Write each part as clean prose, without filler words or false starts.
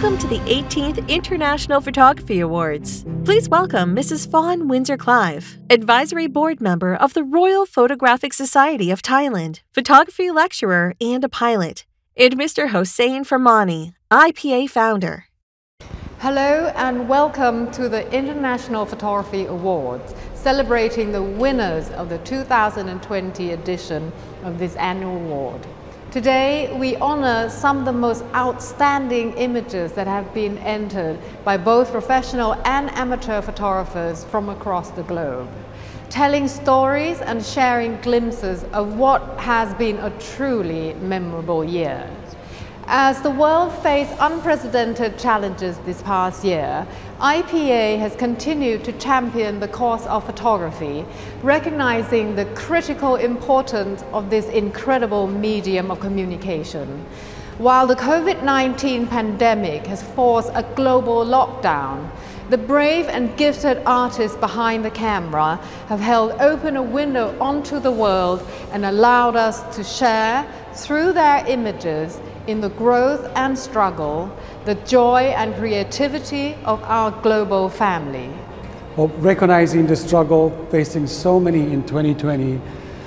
Welcome to the 18th International Photography Awards. Please welcome Mrs. Fawn Windsor-Clive, Advisory Board Member of the Royal Photographic Society of Thailand, photography lecturer and a pilot, and Mr. Hossein Fermani, IPA founder. Hello and welcome to the International Photography Awards, celebrating the winners of the 2020 edition of this annual award. Today, we honor some of the most outstanding images that have been entered by both professional and amateur photographers from across the globe, telling stories and sharing glimpses of what has been a truly memorable year. As the world faced unprecedented challenges this past year, IPA has continued to champion the cause of photography, recognizing the critical importance of this incredible medium of communication. While the COVID-19 pandemic has forced a global lockdown, the brave and gifted artists behind the camera have held open a window onto the world and allowed us to share, through their images, in the growth and struggle, the joy and creativity of our global family. Well, recognizing the struggle facing so many in 2020,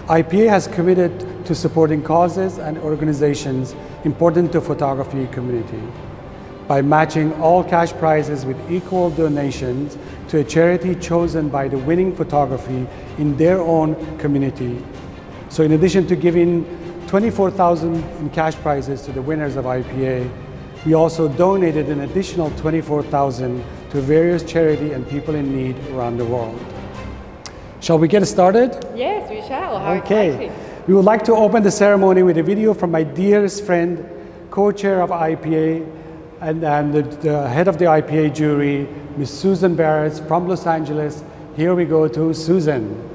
IPA has committed to supporting causes and organizations important to the photography community by matching all cash prizes with equal donations to a charity chosen by the winning photography in their own community. So in addition to giving $24,000 in cash prizes to the winners of IPA, we also donated an additional $24,000 to various charity and people in need around the world. Shall we get started? Yes, we shall. How okay. exciting. We would like to open the ceremony with a video from my dearest friend, co-chair of IPA, and the head of the IPA jury, Ms. Susan Barrett from Los Angeles. Here we go to Susan.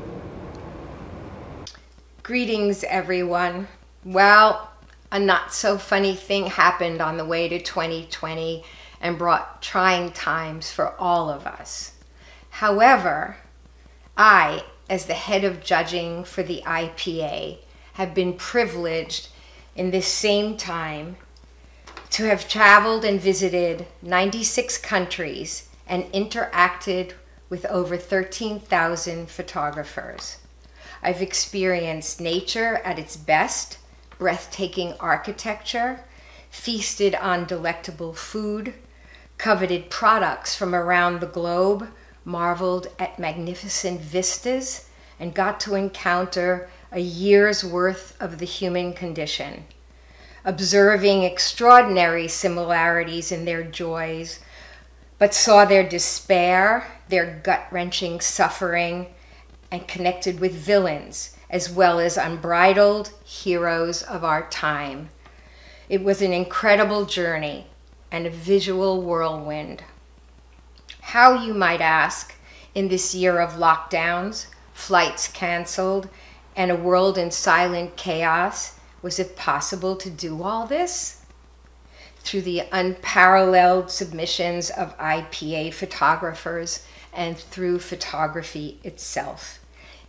Greetings, everyone. Well, a not so funny thing happened on the way to 2020 and brought trying times for all of us. However, I, as the head of judging for the IPA, have been privileged in this same time to have traveled and visited 96 countries and interacted with over 13,000 photographers. I've experienced nature at its best, breathtaking architecture, feasted on delectable food, coveted products from around the globe, marveled at magnificent vistas, and got to encounter a year's worth of the human condition, observing extraordinary similarities in their joys, but saw their despair, their gut-wrenching suffering, and connected with villains, as well as unbridled heroes of our time. It was an incredible journey and a visual whirlwind. How, you might ask, in this year of lockdowns, flights canceled, and a world in silent chaos, was it possible to do all this? Through the unparalleled submissions of IPA photographers and through photography itself.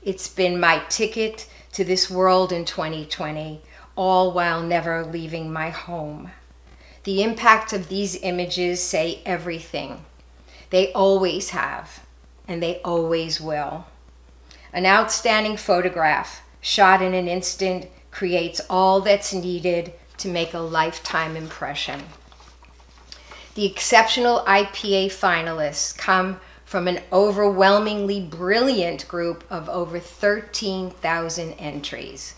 It's been my ticket to this world in 2020, all while never leaving my home. The impact of these images say everything. They always have, and they always will. An outstanding photograph, shot in an instant, creates all that's needed to make a lifetime impression. The exceptional IPA finalists come from an overwhelmingly brilliant group of over 13,000 entries.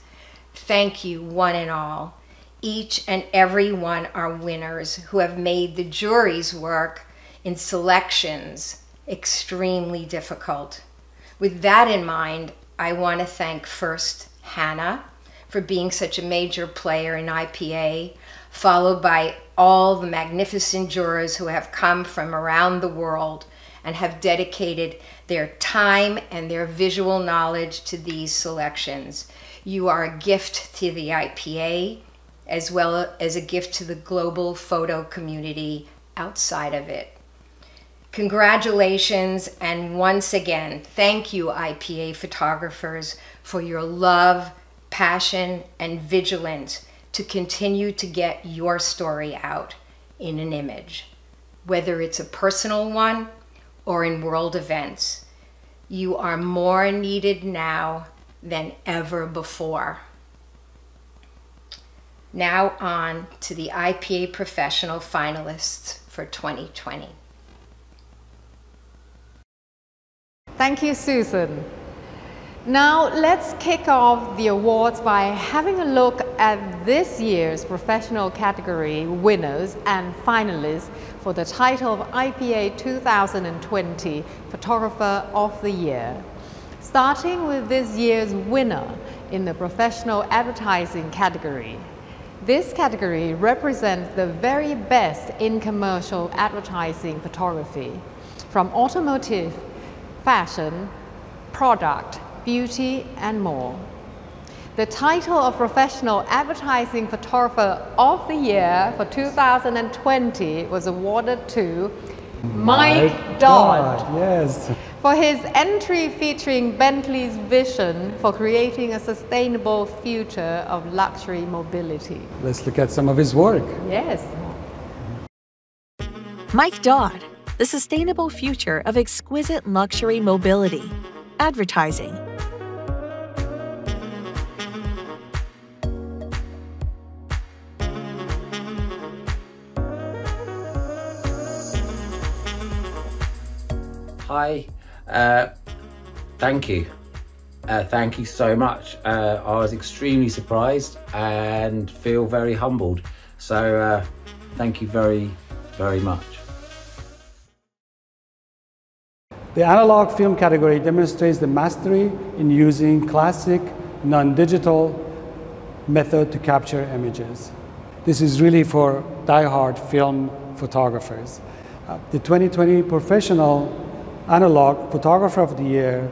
Thank you, one and all. Each and every one are winners who have made the jury's work in selections extremely difficult. With that in mind, I want to thank first Hannah for being such a major player in IPA, followed by all the magnificent jurors who have come from around the world and have dedicated their time and their visual knowledge to these selections. You are a gift to the IPA, as well as a gift to the global photo community outside of it. Congratulations, and once again, thank you, IPA photographers, for your love, passion, and vigilance to continue to get your story out in an image. whether it's a personal one or in world events. You are more needed now than ever before. Now on to the IPA Professional finalists for 2020. Thank you, Susan. Now let's kick off the awards by having a look at this year's professional category winners and finalists for the title of IPA 2020 Photographer of the Year. Starting with this year's winner in the professional advertising category. This category represents the very best in commercial advertising photography, from automotive, fashion, product, beauty, and more. The title of Professional Advertising Photographer of the Year for 2020 was awarded to Mike Dodd. Yes. For his entry featuring Bentley's vision for creating a sustainable future of luxury mobility. Let's look at some of his work. Yes. Mike Dodd, the sustainable future of exquisite luxury mobility. Advertising. Hi, thank you. Thank you so much. I was extremely surprised and feel very humbled. So thank you very, very much. The analog film category demonstrates the mastery in using classic, non-digital method to capture images. This is really for die-hard film photographers. The 2020 Professional Analog Photographer of the Year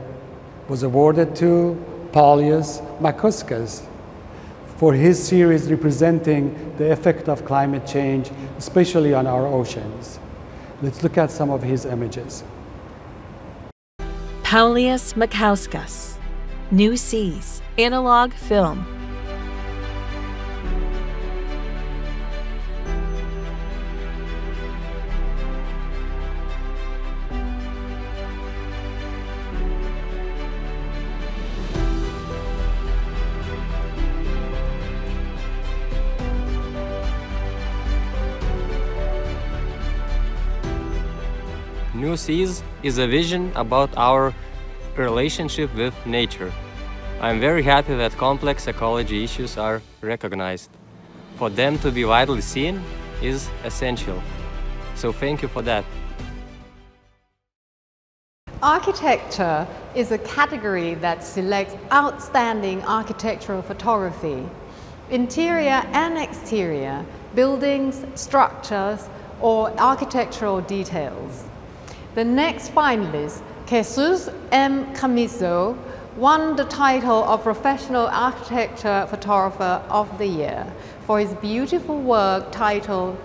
was awarded to Paulius Makuskas for his series representing the effect of climate change, especially on our oceans. Let's look at some of his images. Paulius Makauskas, New Seas, Analog Film. New Seas is a vision about our relationship with nature. I'm very happy that complex ecology issues are recognized. For them to be widely seen is essential. So thank you for that. Architecture is a category that selects outstanding architectural photography. Interior and exterior, buildings, structures, or architectural details. The next finalist, Jesus M. Camiso, won the title of Professional Architecture Photographer of the Year for his beautiful work titled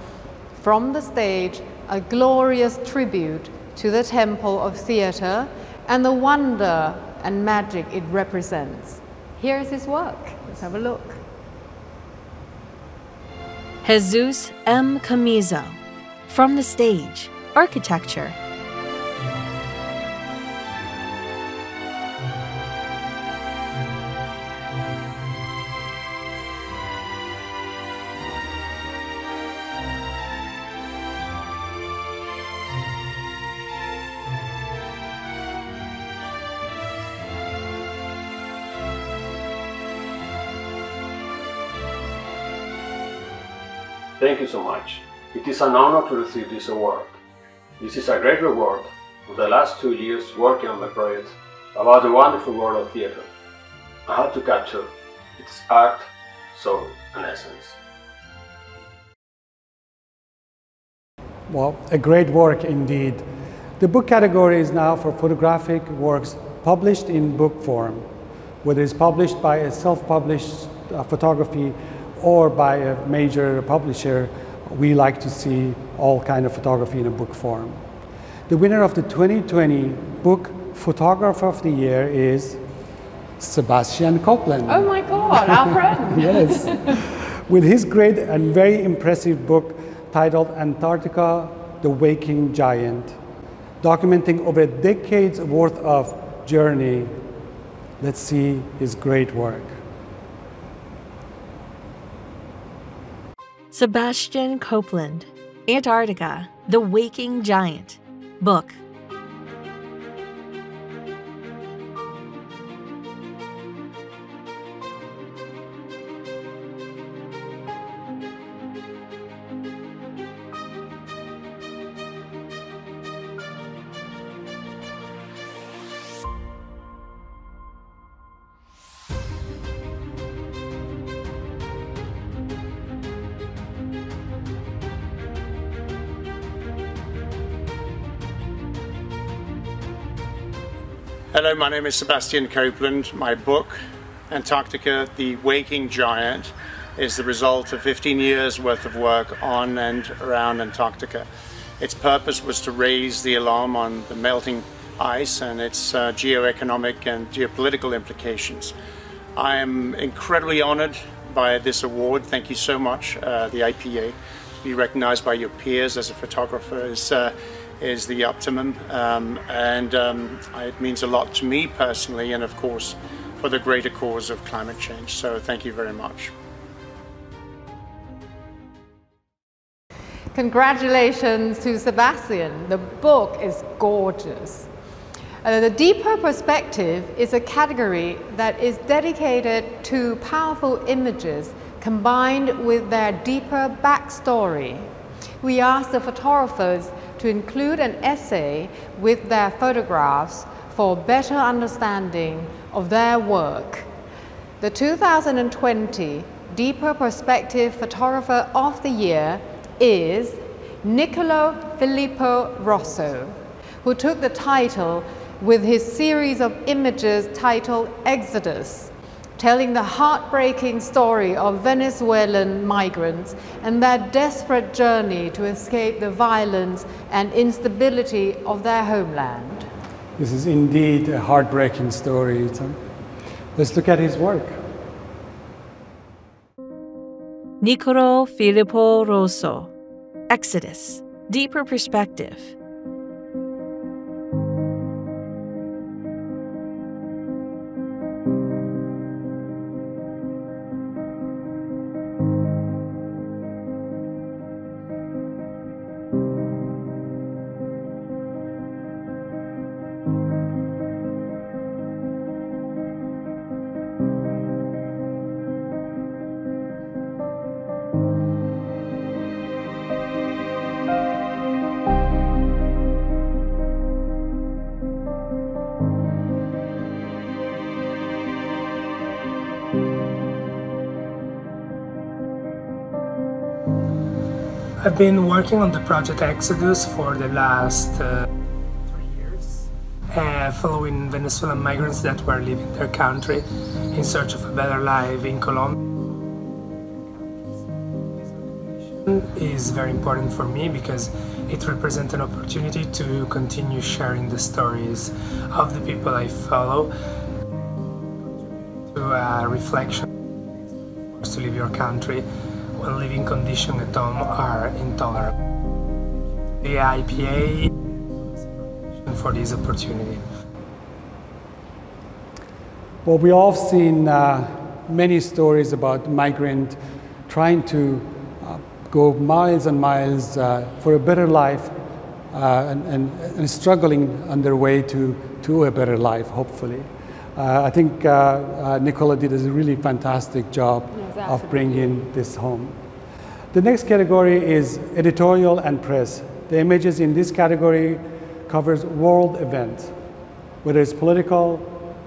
From the Stage, a Glorious Tribute to the Temple of Theatre and the wonder and magic it represents. Here is his work. Let's have a look. Jesus M. Camiso, From the Stage, Architecture. Thank you so much. It is an honor to receive this award. This is a great reward for the last 2 years working on my project about the wonderful world of theatre and how to capture its art, soul, and essence. Well, a great work indeed. The book category is now for photographic works published in book form, whether it's published by a self-published photography or by a major publisher. We like to see all kinds of photography in a book form. The winner of the 2020 Book Photographer of the Year is Sebastian Copeland. Oh my God, our friend! Yes. With his great and very impressive book titled Antarctica The Waking Giant, documenting over decades worth of journey. Let's see his great work. Sebastian Copeland, Antarctica, The Waking Giant, book. Hello, my name is Sebastian Copeland. My book, Antarctica, The Waking Giant, is the result of 15 years worth of work on and around Antarctica. Its purpose was to raise the alarm on the melting ice and its geoeconomic and geopolitical implications. I am incredibly honored by this award. Thank you so much, the IPA. To be recognized by your peers as a photographer is the optimum, it means a lot to me personally, and of course for the greater cause of climate change. So thank you very much. Congratulations to Sebastian. The book is gorgeous. The deeper perspective is a category that is dedicated to powerful images combined with their deeper backstory. We asked the photographers to include an essay with their photographs for better understanding of their work. The 2020 Deeper Perspective Photographer of the Year is Niccolo Filippo Rosso, who took the title with his series of images titled Exodus, telling the heartbreaking story of Venezuelan migrants and their desperate journey to escape the violence and instability of their homeland. This is indeed a heartbreaking story. Let's look at his work. Niccolo Filippo Rosso, Exodus, Deeper Perspective. I've been working on the project Exodus for the last 3 years, following Venezuelan migrants that were leaving their country in search of a better life in Colombia. This recognition is very important for me because it represents an opportunity to continue sharing the stories of the people I follow, to a reflection to leave your country when living conditions at home are intolerable. The IPA for this opportunity. Well, we all have seen many stories about migrants trying to go miles and miles for a better life and struggling on their way to a better life, hopefully. I think Nicola did a really fantastic job of bringing this home. The next category is editorial and press. The images in this category covers world events, whether it's political,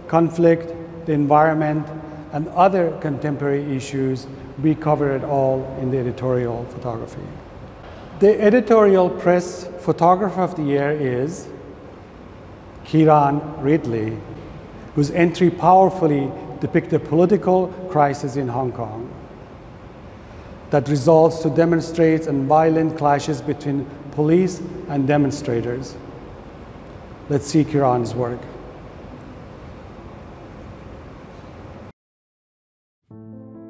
conflict, the environment, and other contemporary issues. We cover it all in the editorial photography. The editorial press photographer of the year is Kieran Ridley, whose entry powerfully depicts the political crisis in Hong Kong that results to demonstrates and violent clashes between police and demonstrators. Let's see Kieran's work.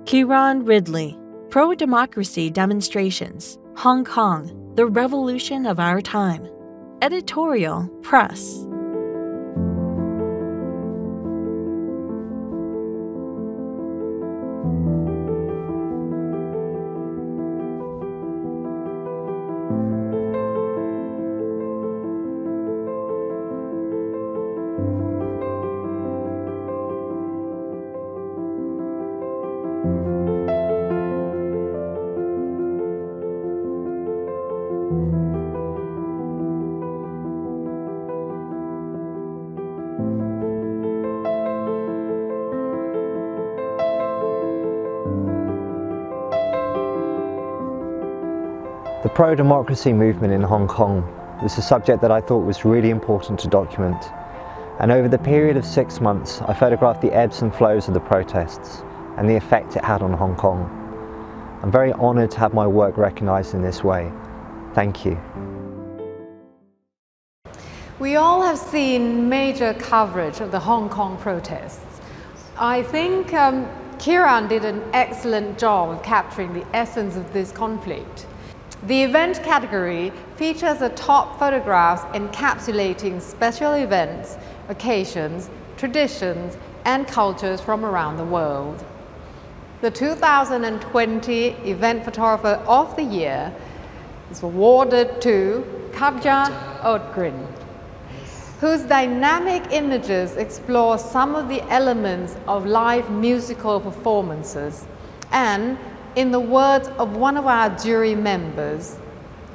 Kieran Ridley, Pro-Democracy Demonstrations, Hong Kong, The Revolution of Our Time. Editorial Press. The pro-democracy movement in Hong Kong was a subject that I thought was really important to document. And over the period of 6 months, I photographed the ebbs and flows of the protests and the effect it had on Hong Kong. I'm very honoured to have my work recognised in this way. Thank you. We all have seen major coverage of the Hong Kong protests. I think Kieran did an excellent job of capturing the essence of this conflict. The event category features the top photographs encapsulating special events, occasions, traditions, and cultures from around the world. The 2020 Event Photographer of the Year is awarded to Katja Oudgren, whose dynamic images explore some of the elements of live musical performances and, in the words of one of our jury members,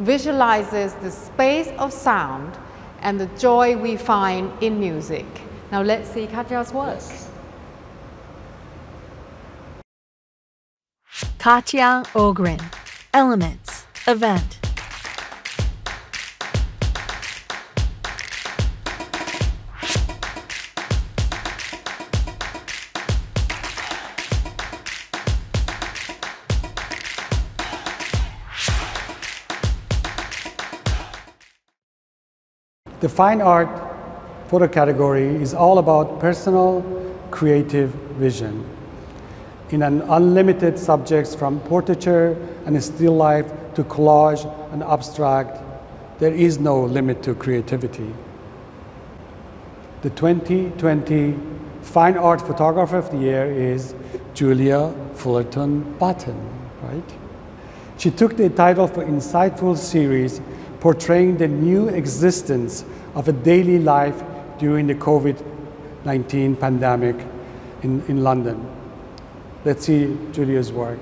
visualizes the space of sound and the joy we find in music. Now let's see Katja's work. Katja Oudgren. Elements. Event. The fine art photo category is all about personal, creative vision. In an unlimited subjects from portraiture and still life to collage and abstract, there is no limit to creativity. The 2020 Fine Art Photographer of the Year is Julia Fullerton Batten, right? She took the title for insightful series portraying the new existence of a daily life during the COVID-19 pandemic in London. Let's see Julia's work.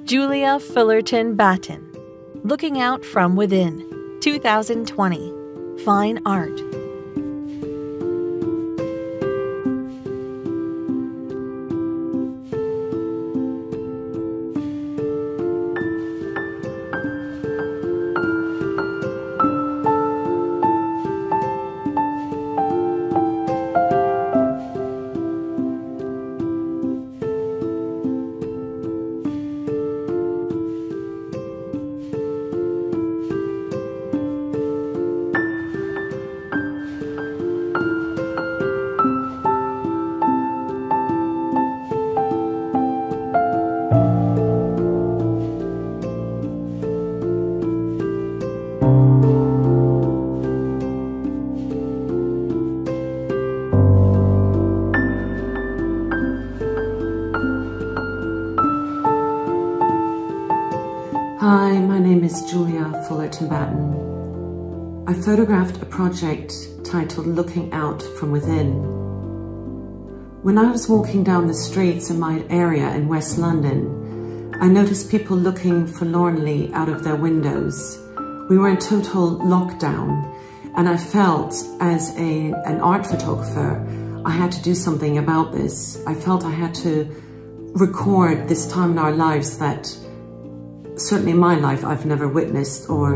Julia Fullerton Batten. Looking Out from Within. 2020. Fine Art. Hi, my name is Julia Fullerton Batten. I photographed a project titled Looking Out from Within. When I was walking down the streets in my area in West London, I noticed people looking forlornly out of their windows. We were in total lockdown, and I felt as an art photographer, I had to do something about this. I felt I had to record this time in our lives that certainly in my life I've never witnessed or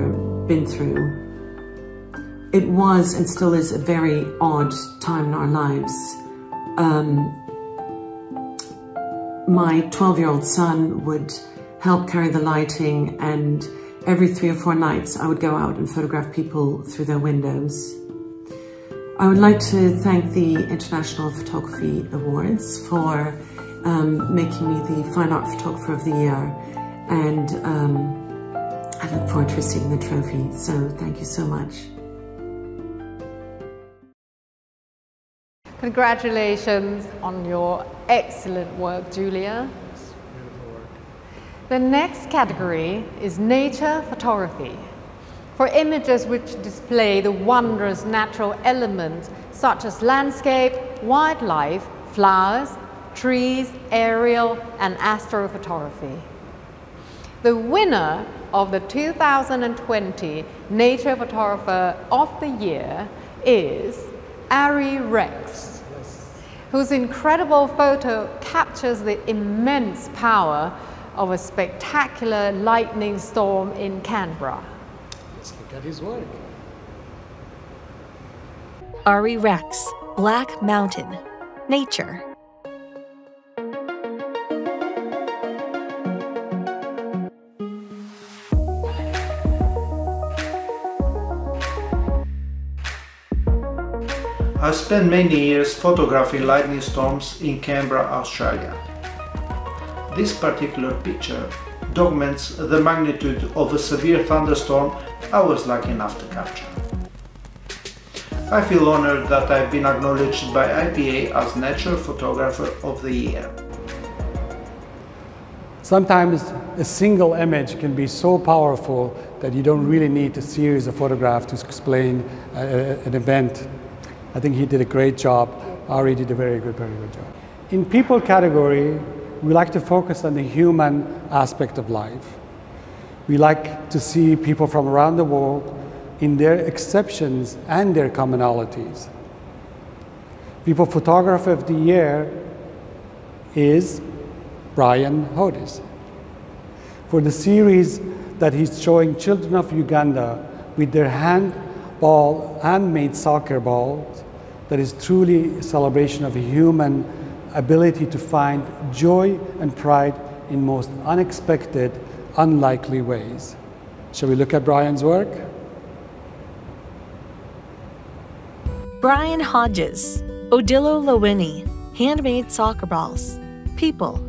been through. It was and still is a very odd time in our lives. My 12-year-old son would help carry the lighting, and every 3 or 4 nights I would go out and photograph people through their windows. I would like to thank the International Photography Awards for making me the Fine Art Photographer of the Year, and I look forward to receiving the trophy. So thank you so much. Congratulations on your excellent work, Julia. The next category is nature photography, for images which display the wondrous natural elements such as landscape, wildlife, flowers, trees, aerial and astrophotography. The winner of the 2020 Nature Photographer of the Year is Ari Rex, whose incredible photo captures the immense power of a spectacular lightning storm in Canberra. Let's look at his work. Ari Rex, Black Mountain, Nature. I spent many years photographing lightning storms in Canberra, Australia. This particular picture documents the magnitude of a severe thunderstorm I was lucky enough to capture. I feel honored that I've been acknowledged by IPA as Nature Photographer of the Year. Sometimes a single image can be so powerful that you don't really need a series of photographs to explain an event. I think he did a great job. Ari did a very good job. In people category, we like to focus on the human aspect of life. We like to see people from around the world in their exceptions and their commonalities. People Photographer of the Year is Brian Hodis. For the series that he's showing children of Uganda with their handmade soccer balls, that is truly a celebration of a human ability to find joy and pride in most unexpected, unlikely ways. Shall we look at Brian's work? Brian Hodges, Odilo Lowini, Handmade Soccer Balls, People.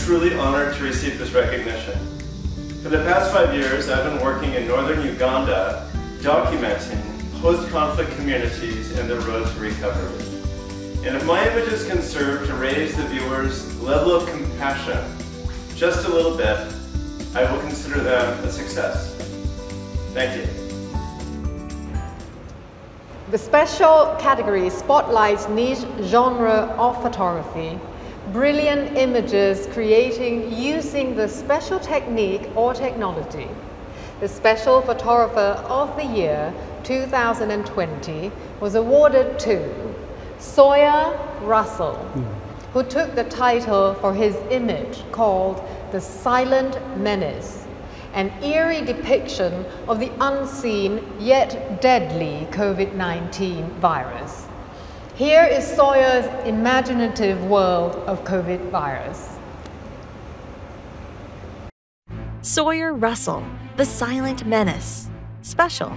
Truly honored to receive this recognition. For the past 5 years, I've been working in northern Uganda, documenting post-conflict communities and their road to recovery. And if my images can serve to raise the viewer's level of compassion just a little bit, I will consider them a success. Thank you. The special category spotlights niche genre of photography. Brilliant images creating using the special technique or technology. The Special Photographer of the Year 2020 was awarded to Sawyer Russell, who took the title for his image called The Silent Menace, an eerie depiction of the unseen yet deadly COVID-19 virus. Here is Sawyer's imaginative world of COVID virus. Sawyer Russell, The Silent Menace, Special.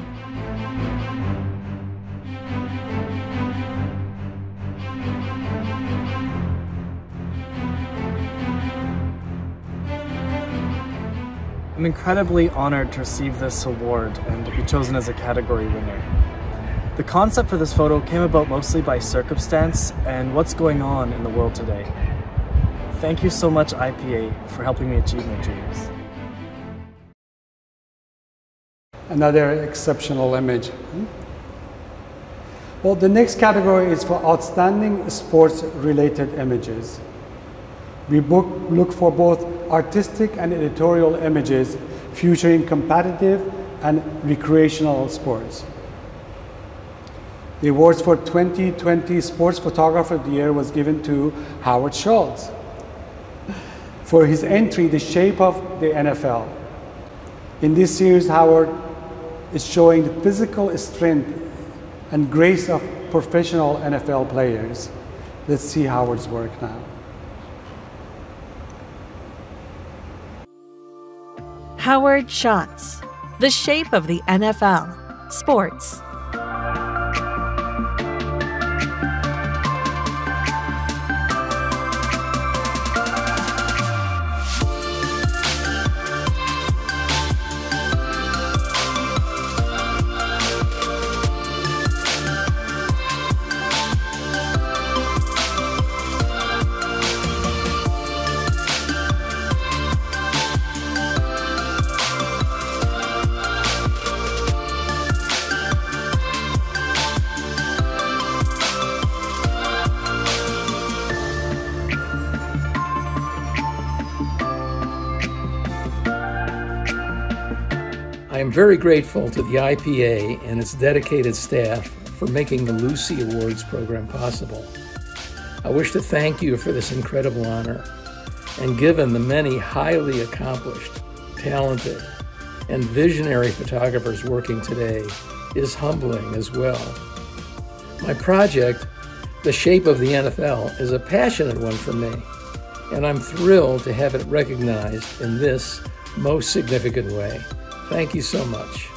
I'm incredibly honored to receive this award and to be chosen as a category winner. The concept for this photo came about mostly by circumstance and what's going on in the world today. Thank you so much, IPA, for helping me achieve my dreams. Another exceptional image. Well, the next category is for outstanding sports-related images. We look for both artistic and editorial images featuring competitive and recreational sports. The awards for 2020 Sports Photographer of the Year was given to Howard Schultz for his entry, The Shape of the NFL. In this series, Howard is showing the physical strength and grace of professional NFL players. Let's see Howard's work now. Howard Shots, The Shape of the NFL, Sports. I am very grateful to the IPA and its dedicated staff for making the Lucie Awards program possible. I wish to thank you for this incredible honor, and given the many highly accomplished, talented, and visionary photographers working today, is humbling as well. My project, The Shape of the NFL, is a passionate one for me, and I'm thrilled to have it recognized in this most significant way. Thank you so much.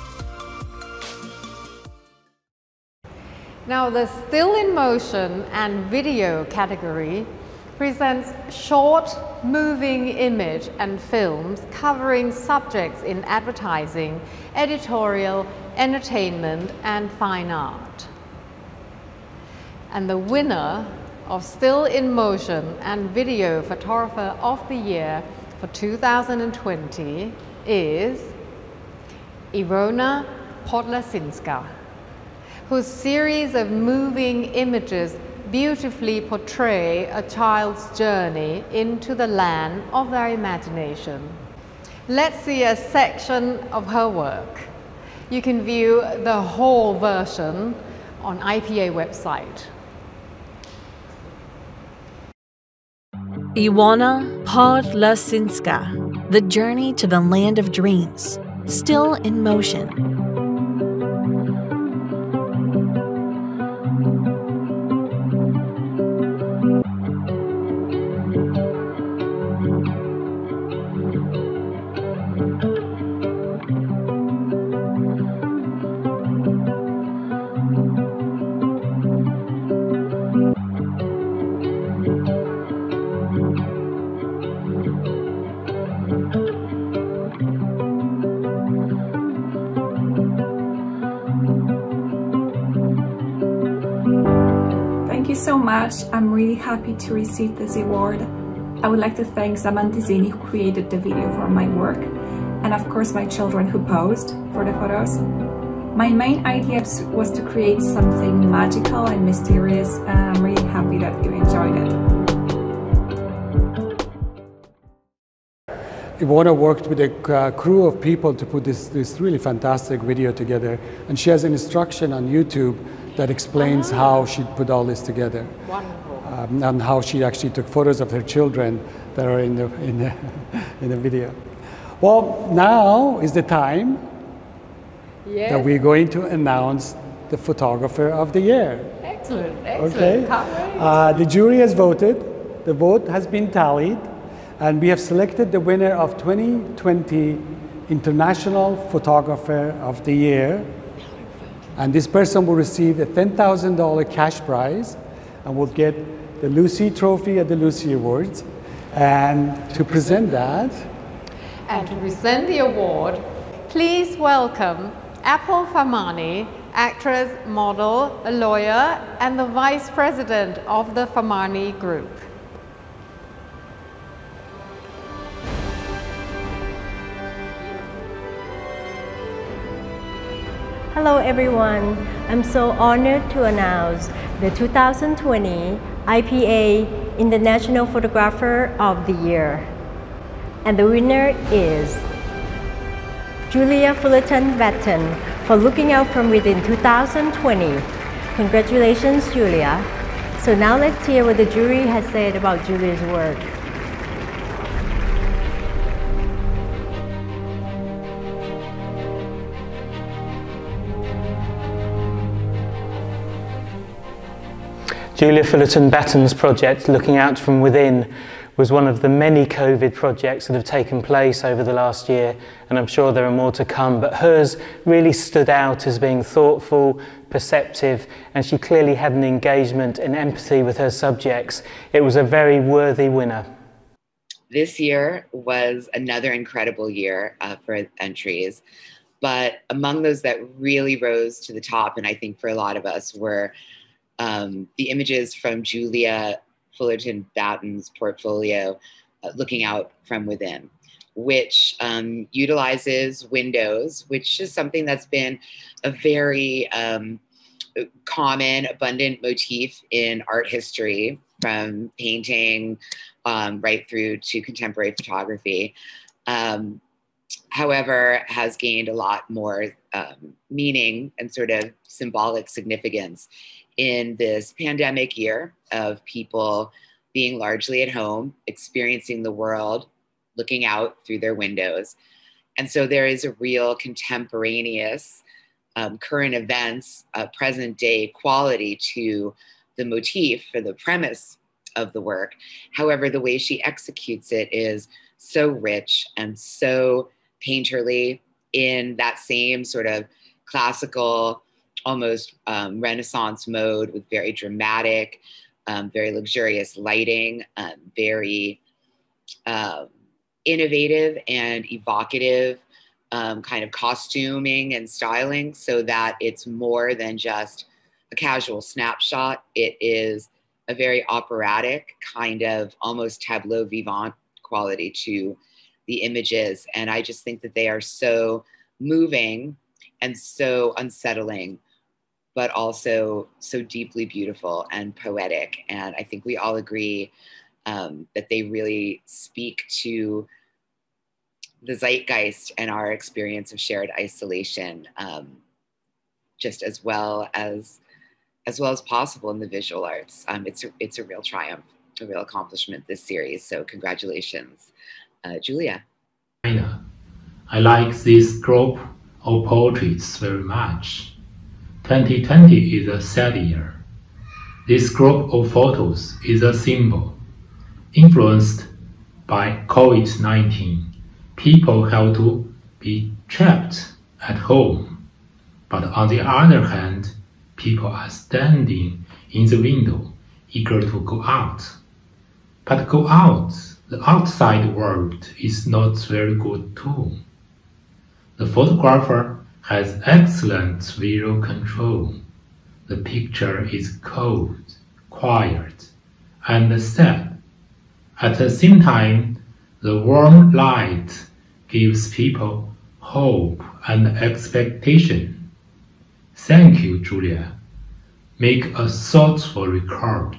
Now, the Still in Motion and Video category presents short, moving image and films covering subjects in advertising, editorial, entertainment, and fine art. And the winner of Still in Motion and Video Photographer of the Year for 2020 is Ilona Podlasinska, whose series of moving images beautifully portray a child's journey into the land of their imagination. Let's see a section of her work. You can view the whole version on IPA website. Ilona Podlasinska, The Journey to the Land of Dreams, Still in Motion. Thank you so much. I'm really happy to receive this award. I would like to thank Zamantizini, who created the video for my work, and of course my children who posed for the photos. My main idea was to create something magical and mysterious, and I'm really happy that you enjoyed it. Ilona worked with a crew of people to put this really fantastic video together, and she has an instruction on YouTube that explains how she put all this together. Wonderful. And how she actually took photos of her children that are in the video. Well, now is the time that we're going to announce the photographer of the year. Excellent, excellent. Okay. Can't wait. The jury has voted. The vote has been tallied, and we have selected the winner of 2020 International Photographer of the Year. And this person will receive a $10,000 cash prize and will get the Lucie Trophy at the Lucie Awards. And to present that, and to present the award, please welcome Apple Famani, actress, model, a lawyer, and the Vice President of the Famani Group. Hello everyone, I'm so honored to announce the 2020 IPA International Photographer of the Year. And the winner is Julia Fullerton-Batten for Looking Out From Within 2020. Congratulations, Julia. So now let's hear what the jury has said about Julia's work. Julia Fullerton-Batten's project, Looking Out From Within, was one of the many COVID projects that have taken place over the last year, and I'm sure there are more to come, but hers really stood out as being thoughtful, perceptive, and she clearly had an engagement and empathy with her subjects. It was a very worthy winner. This year was another incredible year for entries, but among those that really rose to the top, and I think for a lot of us, were the images from Julia Fullerton-Batten's portfolio, Looking Out From Within, which utilizes windows, which is something that's been a very common, abundant motif in art history, from painting right through to contemporary photography. However, has gained a lot more meaning and sort of symbolic significance in this pandemic year of people being largely at home, experiencing the world, looking out through their windows. And so there is a real contemporaneous, current events, present day quality to the motif for the premise of the work. However, the way she executes it is so rich and so painterly, in that same sort of classical, almost Renaissance mode, with very dramatic, very luxurious lighting, very innovative and evocative kind of costuming and styling, so that it's more than just a casual snapshot. It is a very operatic kind of almost tableau vivant quality to the images. And I just think that they are so moving and so unsettling, but also so deeply beautiful and poetic. And I think we all agree that they really speak to the zeitgeist and our experience of shared isolation, just as well as possible in the visual arts. It's a real triumph, a real accomplishment, this series. So congratulations, Julia. I like this group of portraits very much. 2020 is a sad year. This group of photos is a symbol. Influenced by COVID-19, people have to be trapped at home. But on the other hand, people are standing in the window, eager to go out. But go out, the outside world is not very good too. The photographer has excellent visual control. The picture is cold, quiet, and sad. At the same time, the warm light gives people hope and expectation. Thank you, Julia. Make a thoughtful record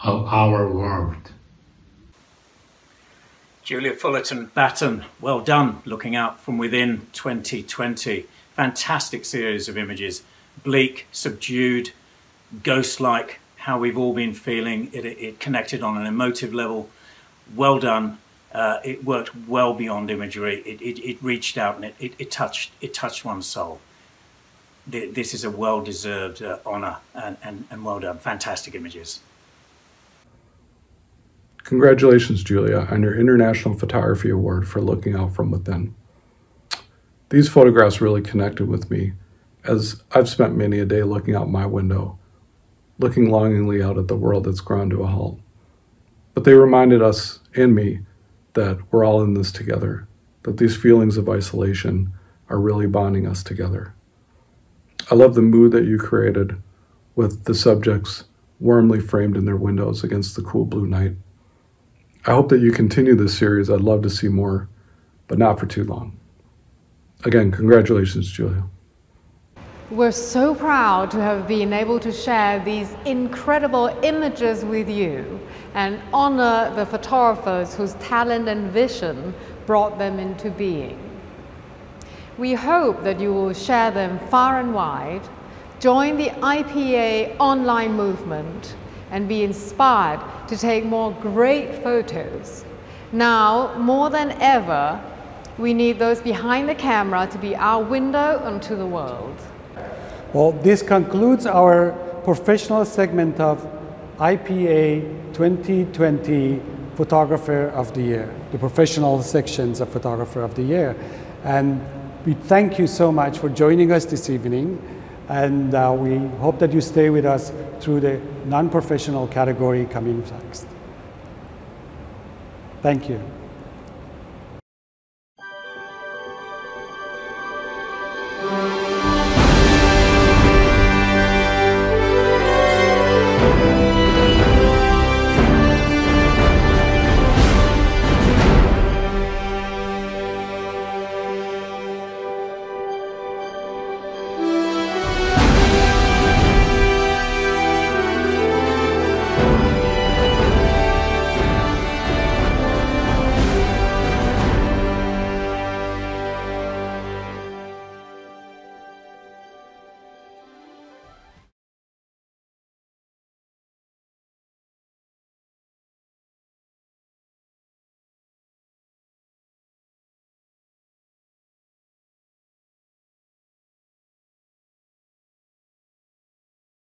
of our world. Julia Fullerton-Batten, well done, Looking Out From Within 2020. Fantastic series of images, bleak, subdued, ghost-like, how we've all been feeling. It connected on an emotive level. Well done. It worked well beyond imagery. It reached out and it touched one's soul. This is a well-deserved honor, and well done. Fantastic images. Congratulations, Julia, on your International Photography Award for Looking Out From Within. These photographs really connected with me, as I've spent many a day looking out my window, looking longingly out at the world that's ground to a halt. But they reminded us, and me, that we're all in this together, that these feelings of isolation are really bonding us together. I love the mood that you created with the subjects warmly framed in their windows against the cool blue night. I hope that you continue this series. I'd love to see more, but not for too long. Again, congratulations, Julia. We're so proud to have been able to share these incredible images with you and honor the photographers whose talent and vision brought them into being. We hope that you will share them far and wide, join the IPA online movement, and be inspired to take more great photos. Now, more than ever, we need those behind the camera to be our window onto the world. Well, this concludes our professional segment of IPA 2020 Photographer of the Year, the professional sections of Photographer of the Year. And we thank you so much for joining us this evening, and we hope that you stay with us through the non-professional category coming next. Thank you.